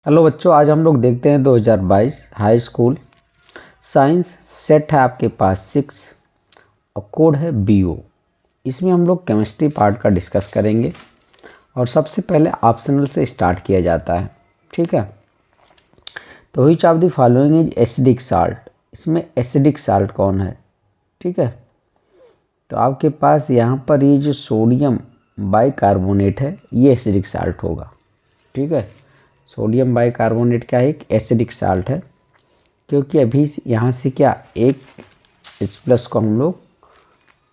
Hello बच्चों, आज हम लोग देखते हैं 2022 हाई स्कूल साइंस सेट है आपके पास 6 और कोड है BO। इसमें हम लोग केमिस्ट्री पार्ट का डिस्कस करेंगे और सबसे पहले ऑप्शनल से स्टार्ट किया जाता है। ठीक है, तो which of the following is acidic salt. इसमें एसिडिक साल्ट कौन है? ठीक है, तो आपके पास यहाँ पर ये जो सोडियम बाइकार्बोनेट है ये एसिडिक साल्ट होगा। ठीक है, सोडियम बाइकार्बोनेट क्या है? एक एसिडिक साल्ट है, क्योंकि अभी यहाँ से क्या एक H+ को हम लोग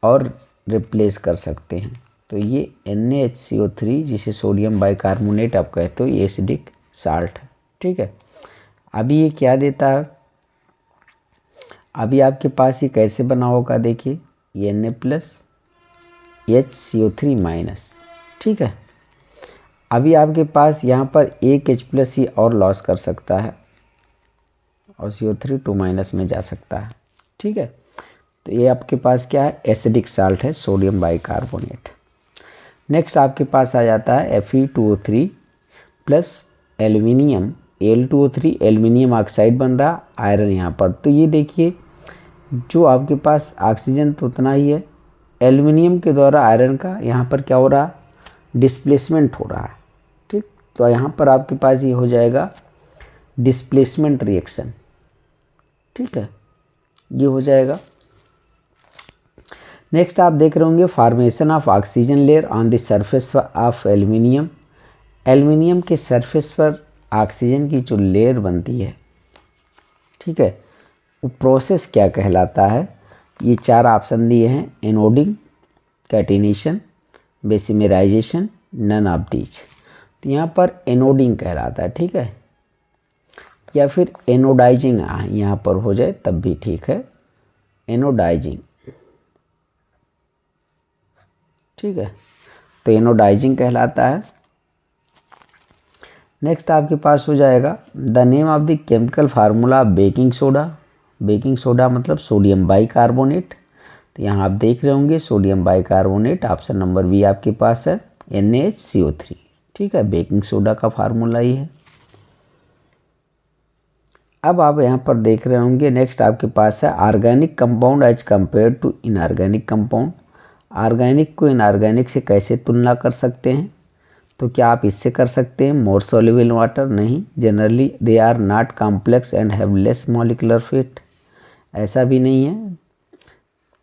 और रिप्लेस कर सकते हैं। तो ये NaHCO3 जिसे सोडियम बाइकार्बोनेट आप कहते हो, ये एसिडिक साल्ट है। ठीक है, अभी ये क्या देता है? अभी आपके पास ये कैसे बना होगा, देखिए ये Na+HCO3-। ठीक है, अभी आपके पास यहाँ पर एक H+ ही और लॉस कर सकता है और CO3 2- में जा सकता है। ठीक है, तो ये आपके पास क्या है? एसिडिक साल्ट है, सोडियम बाइकार्बोनेट। नेक्स्ट आपके पास आ जाता है Fe2O3 plus aluminium Al2O3, aluminium oxide बन रहा, आयरन यहाँ पर। तो ये देखिए, जो आपके पास ऑक्सीजन तो उतना ही है, एल्यूमिनियम के द्वारा आयरन का यहाँ पर क्या हो रहा? डिस्प्लेसमेंट हो रहा है। ठीक, तो यहाँ पर आपके पास ये हो जाएगा डिस्प्लेसमेंट रिएक्शन। ठीक है, ये हो जाएगा। नेक्स्ट आप देख रहे होंगे formation of oxygen layer on the surface of aluminium. Aluminium के सरफेस पर ऑक्सीजन की जो लेयर बनती है, ठीक है, वो प्रोसेस क्या कहलाता है? ये 4 ऑप्शन दिए हैं: anoding, catenation, बेसिमेराइजेशन, none of these. तो यहाँ पर एनोडिंग कहलाता है। ठीक है, या फिर एनोडाइजिंग यहाँ पर हो जाए तब भी ठीक है, एनोडाइजिंग। ठीक है, तो एनोडाइजिंग कहलाता है। नेक्स्ट आपके पास हो जाएगा the name of the chemical formula baking soda. Baking soda मतलब सोडियम बाइकार्बोनेट। तो यहाँ आप देख रहे होंगे sodium bicarbonate, option number B आपके पास है NaHCO3। ठीक है, बेकिंग सोडा का फार्मूला ही है। अब आप यहाँ पर देख रहे होंगे नेक्स्ट आपके पास है organic compound as compare to inorganic compound. Organic को इनऑर्गेनिक से कैसे तुलना कर सकते हैं? तो क्या आप इससे कर सकते हैं मोर सॉल्युबल इन वाटर? नहीं, generally they are not complex and have less molecular weight. ऐसा भी नहीं है।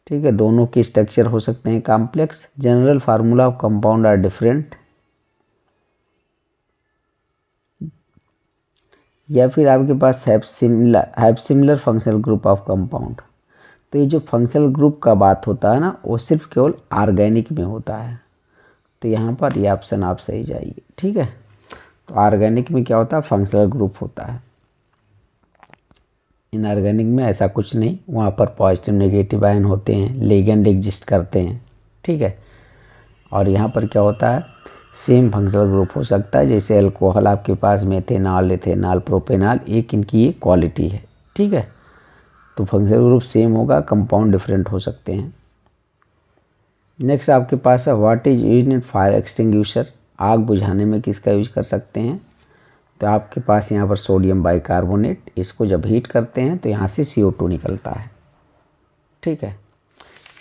ठीक है, दोनों के स्ट्रक्चर हो सकते हैं complex. General formula of compound are different. या फिर आपके पास have similar functional group of compound. तो ये जो फंक्शनल ग्रुप का बात होता है ना, वो सिर्फ केवल ऑर्गेनिक में होता है। तो यहाँ पर ये ऑप्शन आप सही जाइए। ठीक है, तो ऑर्गेनिक में क्या होता है? फंक्शनल ग्रुप होता है। इनऑर्गेनिक में ऐसा कुछ नहीं, वहाँ पर पॉजिटिव नेगेटिव आयन होते हैं, लिगेंड एग्जिस्ट करते हैं। ठीक है, और यहाँ पर क्या होता है? सेम फंक्शनल ग्रुप हो सकता है, जैसे अल्कोहल आपके पास मेथेनॉल, इथेनॉल, प्रोपेनॉल, एक इनकी ये क्वालिटी है। ठीक है, तो फंक्शनल ग्रुप सेम होगा, कंपाउंड डिफरेंट हो सकते हैं। नेक्स्ट आपके पास है what is use in fire extinguisher. आग बुझाने में किसका यूज कर सकते हैं? तो आपके पास यहाँ पर सोडियम बाइकार्बोनेट, इसको जब हीट करते हैं तो यहाँ से CO2 निकलता है। ठीक है,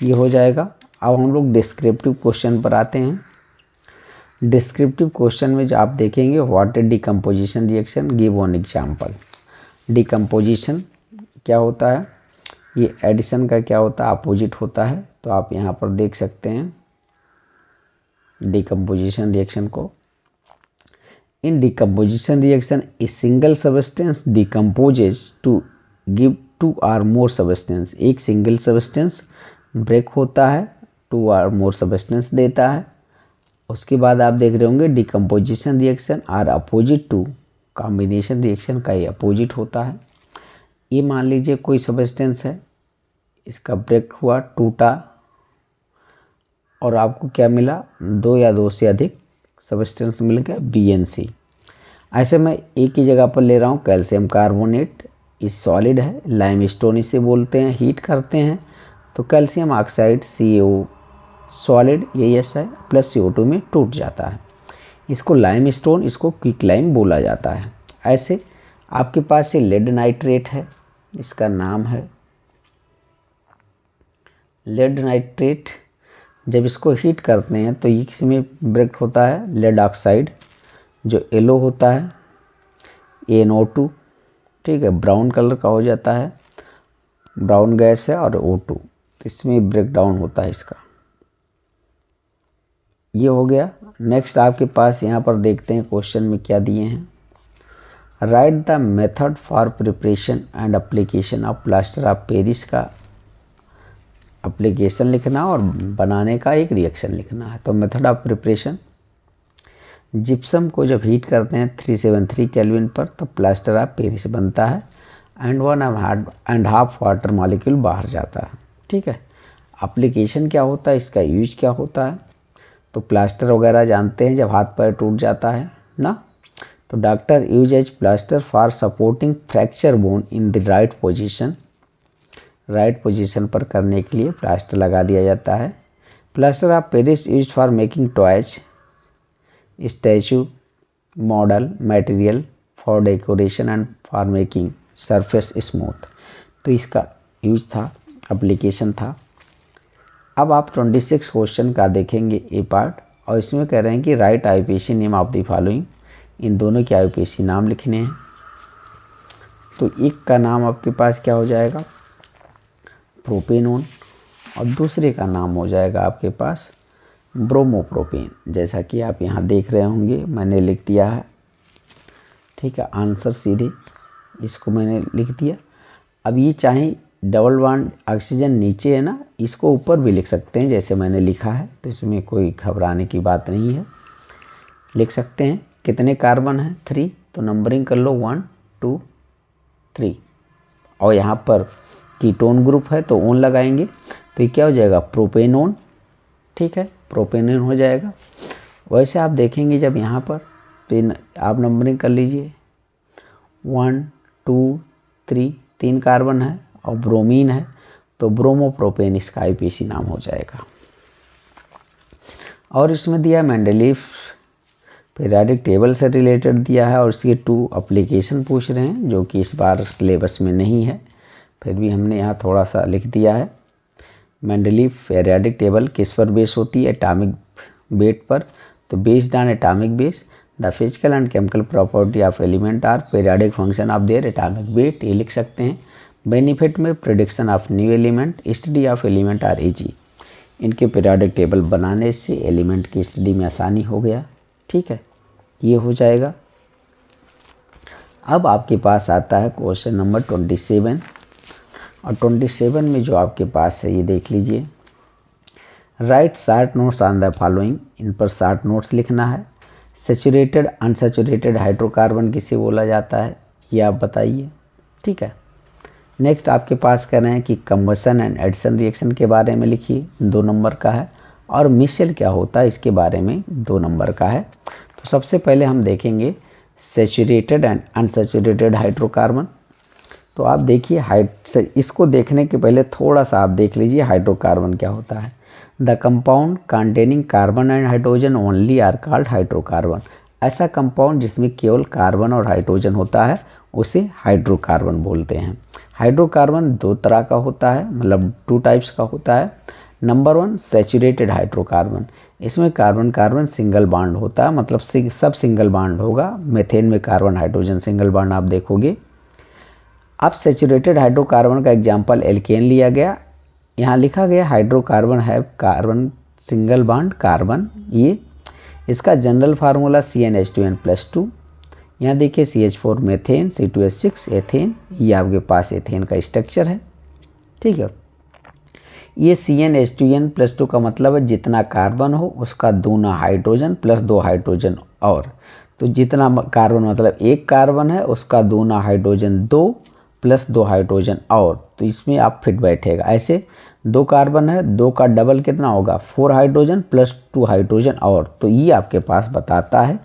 ये हो जाएगा। अब हम लोग डिस्क्रिप्टिव क्वेश्चन पर आते हैं। डिस्क्रिप्टिव क्वेश्चन में जो आप देखेंगे what is decomposition reaction, give one example. Decomposition क्या होता है? ये एडिशन का क्या होता है? अपोजिट होता है। तो आप यहाँ पर देख सकते हैं डिकम्पोजिशन रिएक्शन को। In decomposition reaction a single substance decomposes to give 2 or more substance. एक सिंगल सब्सटेंस ब्रेक होता है, 2 or more सब्सटेंस देता है। उसके बाद आप देख रहे होंगे decomposition reaction are opposite to combination reaction का ये अपोजिट होता है। ये मान लीजिए कोई सब्सटेंस है, इसका ब्रेक हुआ, टूटा, और आपको क्या मिला? 2 या 2 से अधिक सब्सटेंस मिल गया, BNC। ऐसे मैं एक ही जगह पर ले रहा हूँ कैल्शियम कार्बोनेट, इस सॉलिड है, लाइमस्टोन इसे बोलते हैं। हीट करते हैं तो कैल्शियम ऑक्साइड CO सॉलिड ये यस है प्लस CO2 में टूट जाता है। इसको लाइमस्टोन, इसको क्विक लाइम बोला जाता है। ऐसे आपके पास ये लेड नाइट्रेट है, इसका नाम है लेड नाइट्रेट। जब इसको हीट करते हैं तो ये किस में ब्रेक होता है, लेड ऑक्साइड जो येलो होता है NO2, ठीक है, ब्राउन कलर का हो जाता है, ब्राउन गैस है और O2, तो इसमें ब्रेक डाउन होता है इसका। ये हो गया। नेक्स्ट आपके पास यहाँ पर देखते हैं क्वेश्चन में क्या दिए हैं। Right the method for preparation and application of plaster of Paris का एप्लीकेशन लिखना और बनाने का एक रिएक्शन लिखना है। तो मेथड ऑफ प्रिपरेशन, जिप्सम को जब हीट करते हैं 373 केल्विन पर तो प्लास्टर ऑफ पेरिस बनता है एंड 1.5 वाटर मॉलिक्यूल बाहर जाता है, ठीक है। एप्लीकेशन क्या होता है, इसका यूज क्या होता है, तो प्लास्टर वगैरह जानते हैं जब हाथ पैर टूट जाता है ना, तो doctor use as plaster for supporting fracture bone in the right position, right position पर करने के लिए प्लास्टर लगा दिया जाता है। Plaster of Paris use for making toys, statue, model, material for decoration and for making surface smooth, तो इसका यूज था, एप्लीकेशन था। अब आप 26 क्वेश्चन का देखेंगे ए पार्ट, और इसमें कह रहे हैं कि write IUPAC name of the following, इन दोनों के आईयूपीएसी नाम लिखने हैं। तो एक का नाम आपके पास क्या हो जाएगा, प्रोपेनोन, और दूसरे का नाम हो जाएगा आपके पास ब्रोमोप्रोपेन, जैसा कि आप यहाँ देख रहे होंगे मैंने लिख दिया है, ठीक है। आंसर सीधे इसको मैंने लिख दिया। अब ये चाहे डबल बॉन्ड ऑक्सीजन नीचे है ना, इसको ऊपर भी लिख सकते हैं जैसे मैंने लिखा है, तो इसमें कोई घबराने की बात नहीं है, लिख सकते हैं। कितने कार्बन हैं, 3, तो नंबरिंग कर लो 1 2 3, और यहाँ पर कीटोन ग्रुप है तो ओन लगाएंगे, तो ये क्या हो जाएगा, प्रोपेनोन, ठीक है, प्रोपेनोन हो जाएगा। वैसे आप देखेंगे जब यहाँ पर, तो आप नंबरिंग कर लीजिए 1 2 3, 3 कार्बन है और ब्रोमीन है, तो ब्रोमोप्रोपेन इसका आईयूपीएसी नाम हो जाएगा। और इसमें दिया मेंडलीफ पीरियोडिक टेबल से रिलेटेड दिया है, और इसके 2 एप्लीकेशन पूछ रहे हैं जो कि इस बार सिलेबस में नहीं है, फिर भी हमने यहाँ थोड़ा सा लिख दिया है। मेंडलीफ पीरियोडिक टेबल किस पर बेस होती है, एटॉमिक वेट पर, तो based on atomic base the physical and chemical property of element are periodic function of their atomic weight, ये लिख सकते हैं। बेनिफिट में prediction of new element, study of element are easy, इनके पीरियोडिक टेबल बनाने से एलिमेंट की study में आसानी हो गया, ठीक है, ये हो जाएगा। अब आपके पास आता है क्वेश्चन नंबर 27, और 27 में जो आपके पास है ये देख लीजिए। Write short notes on the following, इन पर शॉर्ट नोट्स लिखना है। सैचुरेटेड अनसैचुरेटेड हाइड्रोकार्बन किसे बोला जाता है, ये आप बताइए, ठीक है। नेक्स्ट आपके पास कह रहे हैं कि कंबसन एंड एडिशन रिएक्शन के बारे में लिखिए, 2 नंबर का है, और मिक्सचर क्या होता है इसके बारे में 2 नंबर का है। तो सबसे पहले हम देखेंगे सैचुरेटेड एंड अनसैचुरेटेड हाइड्रोकार्बन। तो आप देखिए इसको देखने के पहले थोड़ा सा आप देख लीजिए हाइड्रोकार्बन क्या होता है। The compound containing carbon and hydrogen only are called hydrocarbon, ऐसा कंपाउंड जिसमें केवल कार्बन और हाइड्रोजन होता है उसे हाइड्रोकार्बन बोलते हैं। हाइड्रोकार्बन 2 तरह का होता है, मतलब 2 टाइप्स का होता है। नंबर 1 सैचुरेटेड हाइड्रोकार्बन, इसमें कार्बन कार्बन सिंगल बॉन्ड होता है, मतलब सब सिंगल बॉन्ड होगा। मेथेन में कार्बन हाइड्रोजन सिंगल बॉन्ड आप देखोगे। अब सैचुरेटेड हाइड्रोकार्बन का एग्जांपल एल्केन लिया गया, यहाँ लिखा गया हाइड्रोकार्बन है कार्बन सिंगल बॉन्ड कार्बन, ये इसका जनरल फार्मूला CnH2n+2। यहाँ देखिए CH4 मेथेन, C2H6 एथेन, ये आपके पास एथेन का स्ट्रक्चर है, ठीक है। ये CnH2n+2 का मतलब है जितना कार्बन हो उसका 2 हाइड्रोजन प्लस 2 हाइड्रोजन और, तो जितना कार्बन मतलब 1 कार्बन है उसका 2 हाइड्रोजन 2 प्लस 2 हाइड्रोजन और, तो इसमें आप फिट बैठेगा। ऐसे 2 कार्बन है, 2 का डबल कितना होगा 4 हाइड्रोजन प्लस 2 हाइड्रोजन और, तो ये आपके पास बताता है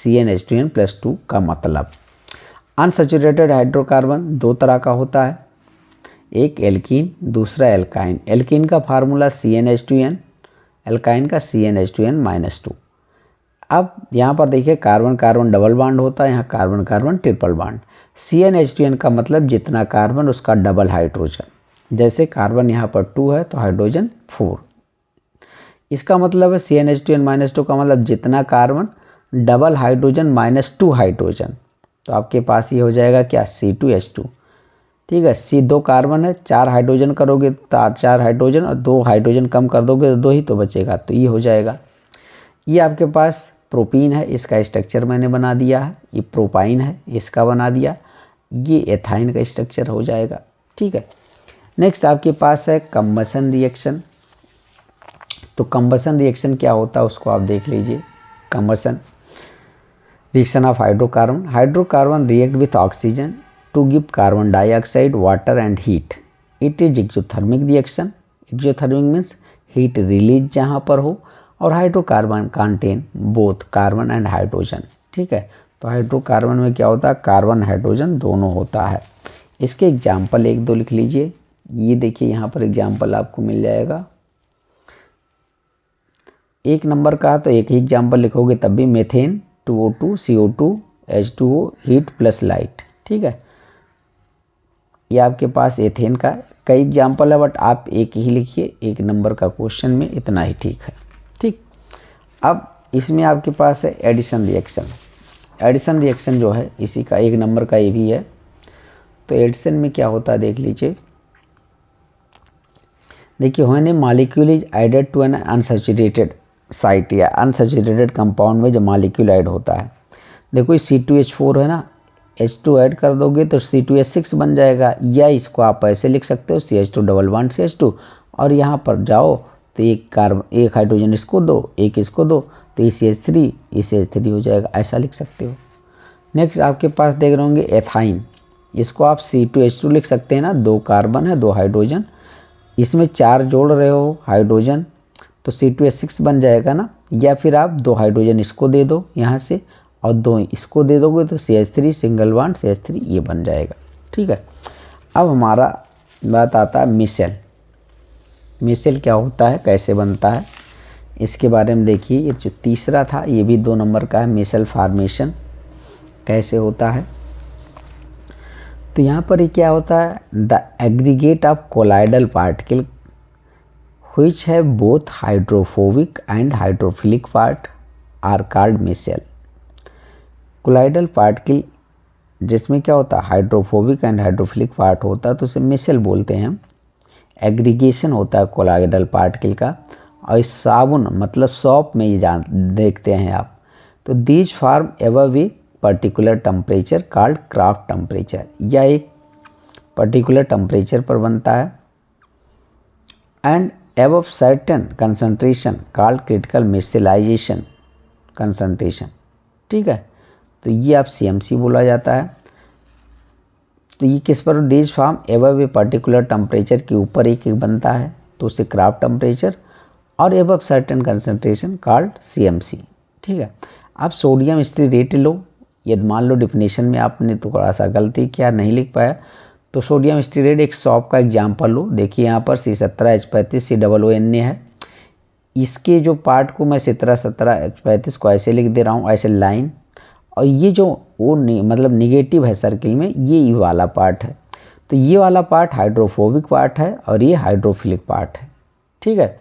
CnH2n+2 का मतलब। अनसैचुरेटेड हाइड्रोकार्बन 2 तरह का होता है, एक एल्कीन दूसरा एल्काइन। एल्कीन का फार्मूला CnH2n, एल्काइन का CnH2n-2। अब यहाँ पर देखिए कार्बन कार्बन डबल बॉन्ड होता है, यहाँ carbon carbon triple bond. CnH2n का मतलब जितना कार्बन उसका डबल हाइड्रोजन। जैसे कार्बन यहाँ पर 2 है तो हाइड्रोजन 4। इसका मतलब है CnH2n-2 का मतलब जितना कार्बन डबल हाइड्रोजन -2 हाइड्रोजन। तो आपके पास ये हो जाएगा क्या, C2H2। ठीक है, C 2 कार्बन है, 4 हाइड्रोजन करोगे तो 4 हाइड्रोजन और 2 हाइड्रोजन कम कर दोगे तो 2 ही तो बचेगा, तो ये हो जाएगा। ये आपके पास प्रोपीन है, इसका स्ट्रक्चर मैंने बना दिया है। ये प्रोपाइन है, इसका बना दिया। ये एथाइन का स्ट्रक्चर हो जाएगा। ठीक है, नेक्स्ट आपके पास है कंबसन रिएक्शन। तो कंबसन रिएक्शन क्या होता है उसको आप देख लीजिए। Combustion reaction of hydrocarbon. Hydrocarbon react with oxygen to give carbon dioxide, water and heat. It is exothermic reaction. Exothermic means heat release जहाँ पर हो, और hydrocarbon contain both carbon and hydrogen. ठीक है, तो हाइड्रोकार्बन में क्या होता है, कार्बन हाइड्रोजन दोनों होता है। इसके एग्जाम्पल 1-2 लिख लीजिए। ये देखिए यहाँ पर एग्जाम्पल आपको मिल जाएगा। 1 नंबर का तो एक ही एग्जाम्पल लिखोगे तब भी, methane 2O2 CO2 H2O heat plus light. ठीक है, ये आपके पास एथेन का कई एग्जाम्पल है, बट आप एक ही लिखिए, 1 नंबर का क्वेश्चन में इतना ही ठीक है। ठीक, अब इसमें आपके पास है एडिशन रिएक्शन। एडिशन रिएक्शन जो है इसी का 1 नंबर का ये भी है। तो एडिशन में क्या होता है देख लीजिए। देखिए, when a molecule is added to an unsaturated site या अनसैचुरेटेड कंपाउंड में जो मॉलिक्यूल ऐड होता है, देखो ये C2H4 है ना, H2 ऐड कर दोगे तो C2H6 बन जाएगा। या इसको आप ऐसे लिख सकते हो CH2 डबल बॉन्ड CH2, और यहाँ पर जाओ तो एक हाइड्रोजन इसको दो, एक इसको दो, तो CH3 हो जाएगा, ऐसा लिख सकते हो। नेक्स्ट आपके पास देख रहे होंगे एथाइन। इसको आप C2H2 लिख सकते हैं ना, 2 कार्बन है 2 हाइड्रोजन, इसमें 4 जोड़ रहे हो हाइड्रोजन तो C2H6 बन जाएगा ना। या फिर आप 2 हाइड्रोजन इसको दे दो यहाँ से और 2 इसको दे दोगे तो CH3 सिंगल बॉन्ड CH3 ये बन जाएगा। ठीक है, अब हमारा बात आता है मिसेल। मिसेल क्या होता है, कैसे बनता है, इसके बारे में देखिए। ये जो तीसरा था ये भी 2 नंबर का है, मिसेल फॉर्मेशन कैसे होता है। तो यहाँ पर ये क्या होता है, the aggregate of colloidal particle which है both hydrophobic and hydrophilic part are called micelle. Colloidal particle जिसमें क्या होता है, हाइड्रोफोबिक एंड हाइड्रोफिलिक पार्ट होता है, तो उसे मिसेल बोलते हैं हम। एग्रीगेशन होता है कोलाइडल पार्टिकल का। और इस साबुन मतलब सॉप में ये देखते हैं आप। तो these form above a particular temperature called Krafft temperature. यह एक पर्टिकुलर टेम्परेचर पर बनता है। And above certain concentration called critical micellization concentration. ठीक है, तो ये आप CMC बोला जाता है। तो ये किस पर, these form above a particular temperature के ऊपर एक बनता है तो उसे क्राफ्ट टेम्परेचर, और above certain concentration called CMC। ठीक है, आप सोडियम स्टीरेट लो। यदि मान लो डिफिनेशन में आपने थोड़ा सा गलती किया, नहीं लिख पाया, तो सोडियम स्टीरेट एक सॉप का एग्जाम्पल लो। देखिए यहाँ पर C17H35 COONA है। इसके जो पार्ट को मैं 17H35 को ऐसे लिख दे रहा हूँ, ऐसे लाइन, और ये जो वो मतलब निगेटिव है सर्किल में, ये वाला पार्ट है। तो ये वाला पार्ट हाइड्रोफोबिक पार्ट है और ये हाइड्रोफिलिक पार्ट है। ठीक है,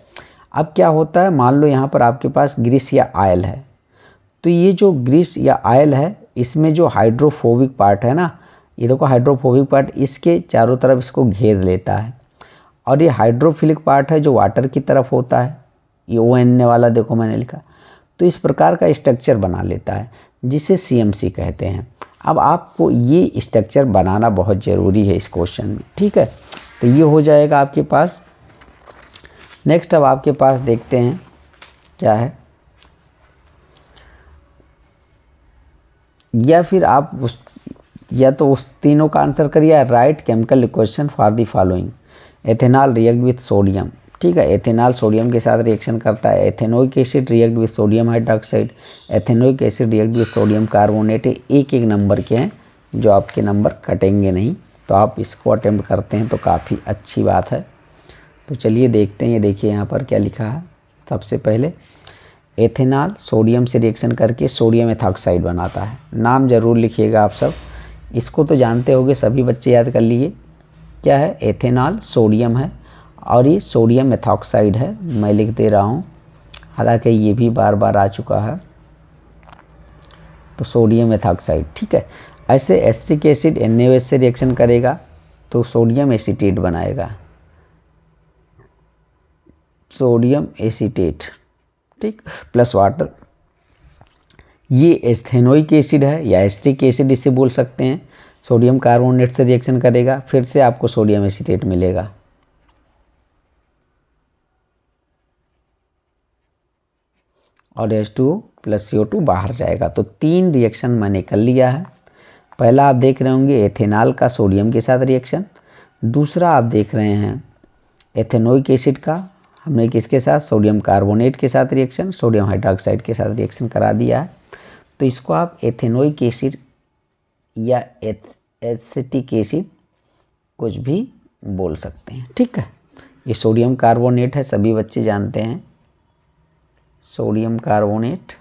अब क्या होता है, मान लो यहाँ पर आपके पास ग्रीस या ऑयल है, तो ये जो ग्रीस या ऑयल है इसमें जो हाइड्रोफोबिक पार्ट है ना, ये देखो हाइड्रोफोबिक पार्ट इसके चारों तरफ इसको घेर लेता है, और ये हाइड्रोफिलिक पार्ट है जो वाटर की तरफ होता है, ये ONA वाला देखो मैंने लिखा। तो इस प्रकार का स्ट्रक्चर बना लेता है जिसे CMC कहते हैं। अब आपको ये स्ट्रक्चर बनाना बहुत ज़रूरी है इस क्वेश्चन में। ठीक है, तो ये हो जाएगा आपके पास। नेक्स्ट अब आपके पास देखते हैं क्या है, या फिर आप या तो उस तीनों का आंसर करिए। Right chemical equation for the following. Ethanol react with sodium. ठीक है, एथेनॉल सोडियम के साथ रिएक्शन करता है। Ethanoic acid react with sodium hydroxide. Ethanoic acid react with sodium carbonate. एक एक नंबर के हैं जो आपके नंबर कटेंगे नहीं, तो आप इसको अटेम्प्ट करते हैं तो काफ़ी अच्छी बात है। तो चलिए देखते हैं, ये देखिए यहाँ पर क्या लिखा है। सबसे पहले एथेनॉल सोडियम से रिएक्शन करके सोडियम एथॉक्साइड बनाता है। नाम ज़रूर लिखिएगा आप सब, इसको तो जानते होंगे सभी बच्चे, याद कर लिए। क्या है? एथेनॉल सोडियम है और ये सोडियम एथॉक्साइड है। मैं लिख दे रहा हूँ, हालांकि ये भी बार बार आ चुका है। तो सोडियम एथॉक्साइड, ठीक है। ऐसे एसिटिक एसिड NaOH से रिएक्शन करेगा तो सोडियम एसीटेट बनाएगा, सोडियम एसीटेट, ठीक, प्लस वाटर। ये एस्थेनोइक एसिड है या एसिटिक एसिड इसे बोल सकते हैं। सोडियम कार्बोनेट से रिएक्शन करेगा, फिर से आपको सोडियम एसीटेट मिलेगा। और H2O प्लस CO2 बाहर जाएगा। तो 3 रिएक्शन मैंने कर लिया है। पहला आप देख रहे होंगे एथेनॉल का सोडियम के साथ रिएक्शन, दूसरा आप देख रहे हैं एथेनोइक एसिड का, हमने किसके साथ? सोडियम कार्बोनेट के साथ रिएक्शन, सोडियम हाइड्रोक्साइड के साथ रिएक्शन करा दिया है। तो इसको आप एथेनोइक एसिड या एसिटिक एसिड कुछ भी बोल सकते हैं, ठीक है। ये सोडियम कार्बोनेट है, सभी बच्चे जानते हैं, सोडियम कार्बोनेट।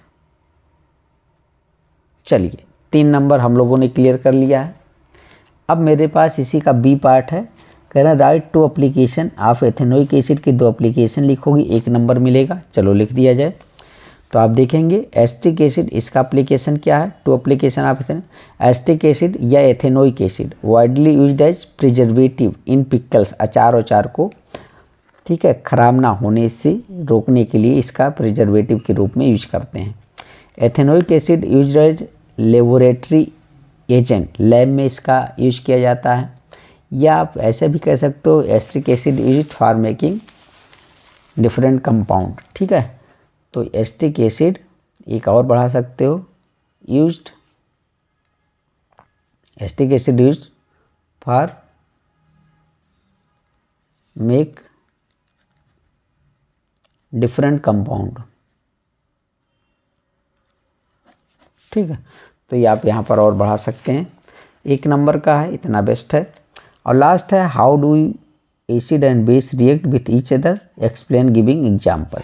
चलिए 3 नंबर हम लोगों ने क्लियर कर लिया है। अब मेरे पास इसी का बी पार्ट है, कह रहा है right 2 application of ethanoic acid की 2 एप्लीकेशन लिखोगी, 1 नंबर मिलेगा। चलो लिख दिया जाए। तो आप देखेंगे एसिटिक एसिड, इसका एप्लीकेशन क्या है? 2 एप्लीकेशन ऑफ एसिटिक एसिड या ethanoic acid widely used as preservative in pickles, अचार वचार को, ठीक है, खराब ना होने से रोकने के लिए इसका प्रिजर्वेटिव के रूप में यूज करते हैं। Ethanoic acid used as laboratory agent, lab में इसका यूज किया जाता है। या आप ऐसे भी कह सकते हो acetic acid used for making different compound, ठीक है। तो एसिटिक एसिड एक और बढ़ा सकते हो, used, acetic acid used for make different compound, ठीक है। तो ये आप यहाँ पर और बढ़ा सकते हैं। 1 नंबर का है, इतना बेस्ट है। और लास्ट है how do acid and base react with each other, explain giving example.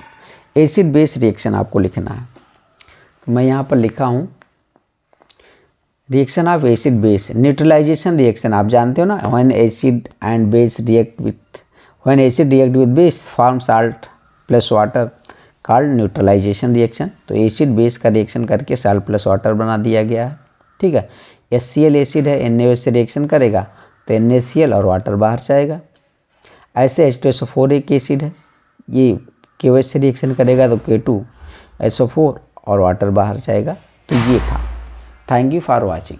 Acid base reaction आपको लिखना है। तो मैं यहाँ पर लिखा हूँ reaction of acid base, neutralization reaction आप जानते हो ना, when acid and base react with, when acid react with base form salt plus water called neutralization reaction. तो एसिड बेस का रिएक्शन करके साल्ट प्लस वाटर बना दिया गया है, ठीक है। HCl एसिड है, NaOH से रिएक्शन करेगा तो NaCl और वाटर बाहर जाएगा। ऐसे H2SO4 एक एसिड है, ये KOH से रिएक्शन करेगा तो K2SO4 और वाटर बाहर जाएगा। तो ये था। Thank you for watching.